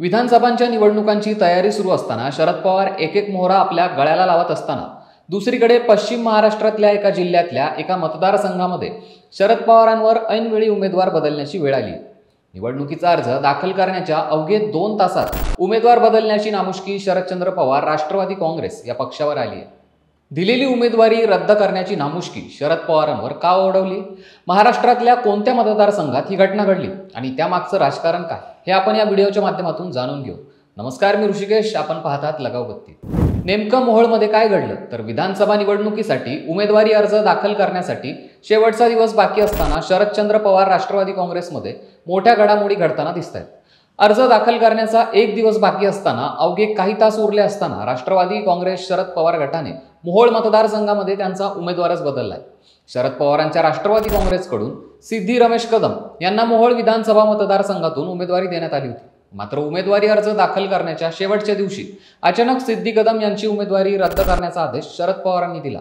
विधानसभांच्या निवडणुकांची तयारी सुरू असताना शरद पवार एक एक मोहरा आपल्या गळ्याला लावत असताना दुसरीकडे पश्चिम महाराष्ट्रातल्या एका जिल्ह्यातल्या एका मतदारसंघामध्ये शरद पवारांवर ऐनवेळी उमेदवार बदलण्याची वेळ आली। निवडणुकीचा अर्ज दाखल करण्याच्या अवघे 2 तासात उमेदवार बदलण्याची नामुष्की शरदचंद्र पवार राष्ट्रवादी काँग्रेस या पक्षावर आली आहे। दिलेली उमेदवारी रद्द करण्याची नामुष्की शरद पवारांवर का ओढवली, महाराष्ट्रातल्या कोणत्या मतदारसंघात ही घटना घडली आणि त्यामागचं राजकारण काय हे आपण या व्हिडिओच्या माध्यमातून जाणून घेऊ। नमस्कार, मी ऋषिकेश, आपण पाहतात लगावबत्ती। नेमकं मोहोळमध्ये काय घडलं तर विधानसभा निवडणुकीसाठी उमेदवारी अर्ज दाखल करण्यासाठी शेवटचा दिवस बाकी असताना शरदचंद्र पवार राष्ट्रवादी काँग्रेसमध्ये मोठ्या घडामोडी घडताना दिसतात। अर्ज दाखल करण्याचा 1 दिवस बाकी असताना अवघे काही तास उरले असताना राष्ट्रवादी काँग्रेस शरद पवार गटाने मोहोळ मतदारसंघामध्ये त्यांचा उमेदवारच बदललाय। शरद पवारांच्या राष्ट्रवादी काँग्रेसकडून सिद्धी रमेश कदम यांना मोहोळ विधानसभा मतदारसंघातून उमेदवारी देण्यात आली होती। मात्र उमेदवारी अर्ज दाखल करण्याच्या शेवटच्या दिवशी अचानक सिद्धी कदम यांची उमेदवारी रद्द करण्याचा आदेश शरद पवारांनी दिला।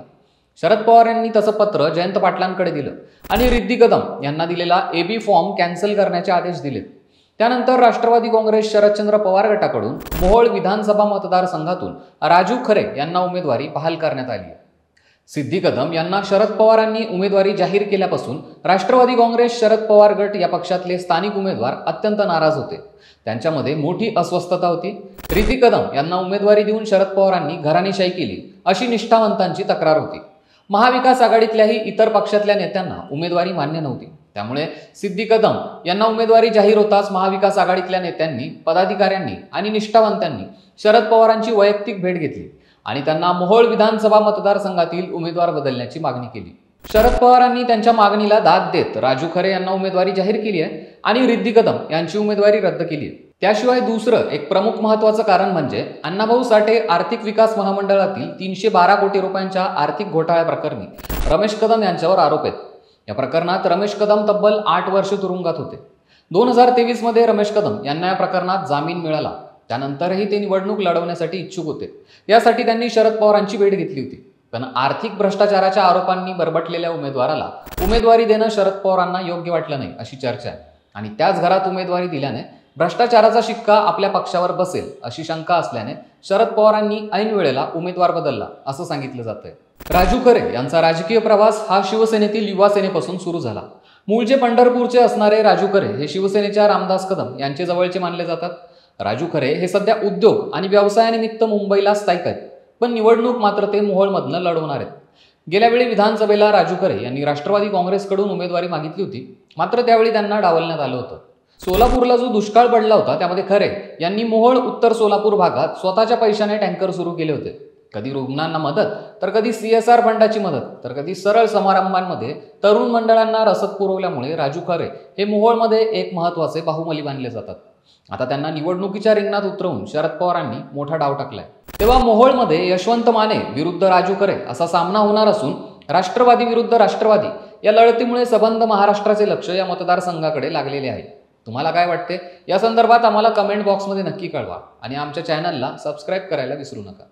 शरद पवार यांनी तसं पत्र जयंत पाटलांकडे दिलं आणि रिद्धी कदम यांना दिलेला AB फॉर्म कॅन्सल करण्याचे आदेश दिले। त्यानंतर राष्ट्रवादी काँग्रेस शरदचंद्र पवार गटाकडून मोहोळ विधानसभा मतदारसंघातून राजू खरे यांना उमेदवारी बहाल करण्यात आली आहे। सिद्धी कदम यांना शरद पवारांनी उमेदवारी जाहीर केल्यापासून राष्ट्रवादी काँग्रेस शरद पवार गट या पक्षातले स्थानिक उमेदवार अत्यंत नाराज होते। त्यांच्यामध्ये मोठी अस्वस्थता होती। रिद्धी कदम यांना उमेदवारी देऊन शरद पवारांनी घराणेशाही केली अशी निष्ठावंतांची तक्रार होती। महाविकास आघाडीतल्याही इतर पक्षातल्या नेत्यांना उमेदवारी मान्य नव्हती। त्यामुळे सिद्धी कदम यांना उमेदवारी जाहीर होताच महाविकास आघाडीतल्या नेत्यांनी, पदाधिकाऱ्यांनी आणि निष्ठावंतांनी शरद पवारांची वैयक्तिक भेट घेतली आणि त्यांना मोहोळ विधानसभा मतदारसंघातील उमेदवार बदलण्याची मागणी केली। शरद पवारांनी त्यांच्या मागणीला दाद देत राजू खरे यांना उमेदवारी जाहीर केली आहे आणि रिद्धी कदम यांची उमेदवारी रद्द केली आहे। त्याशिवाय दुसरं एक प्रमुख महत्त्वाचं कारण म्हणजे अण्णाभाऊ साठे आर्थिक विकास महामंडळातील 312 कोटी रुपयांच्या आर्थिक घोटाळ्या प्रकरणी रमेश कदम यांच्यावर आरोप आहेत। या प्रकरणात रमेश कदम तब्बल 8 वर्ष तुरुंगात होते। 2023 मध्ये रमेश कदम यांना या प्रकरणात जामीन मिळाला। त्यानंतरही ते निवडणूक लढवण्यासाठी इच्छुक होते। यासाठी त्यांनी शरद पवारांची भेट घेतली होती। पण आर्थिक भ्रष्टाचाराच्या आरोपांनी बरबटलेल्या उमेदवाराला उमेदवारी देणं शरद पवारांना योग्य वाटलं नाही अशी चर्चा आहे आणि त्याच घरात उमेदवारी दिल्याने भ्रष्टाचाराचा शिक्का आपल्या पक्षावर बसेल अशी शंका असल्याने शरद पवारांनी ऐन वेळेला उमेदवार बदलला असं सांगितलं जातंय। राजू खरे यांचा राजकीय प्रवास हा शिवसेनेतील युवा सेनेपासून सुरू झाला। मूळचे पंढरपूरचे असणारे राजू खरे हे शिवसेनेच्या रामदास कदम यांचे जवळचे मानले जातात। राजू खरे हे सध्या उद्योग आणि व्यवसायानिमित्त मुंबईला स्थायिक आहेत, पण निवडणूक मात्र ते मोहोळमधनं लढवणार आहेत। गेल्या वेळी विधानसभेला राजू खरे यांनी राष्ट्रवादी काँग्रेसकडून उमेदवारी मागितली होती, मात्र त्यावेळी त्यांना डावलण्यात आलं होतं। सोलापूरला जो दुष्काळ पडला होता त्यामध्ये खरे यांनी मोहोळ उत्तर सोलापूर भागात स्वतःच्या पैशाने टँकर सुरू केले होते। कधी रुग्णांना मदत, तर कधी CSR फंडाची मदत, तर कधी सरळ समारंभांमध्ये तरुण मंडळांना रसद पुरवल्यामुळे राजू खरे हे मोहोळमध्ये एक महत्त्वाचे बाहुबली मानले जातात। आता त्यांना निवडणुकीच्या रिंगणात उतरवून शरद पवारांनी मोठा डाव टाकलाय। तेव्हा मोहोळमध्ये यशवंत माने विरुद्ध राजू खरे असा सामना होणार असून राष्ट्रवादी विरुद्ध राष्ट्रवादी या लढतीमुळे सबंध महाराष्ट्राचे लक्ष या मतदारसंघाकडे लागलेले आहे। तुम्हाला काय वाटते या संदर्भात आम्हाला कमेंट बॉक्समध्ये नक्की कळवा आणि आमच्या चॅनलला सबस्क्राईब करायला विसरू नका।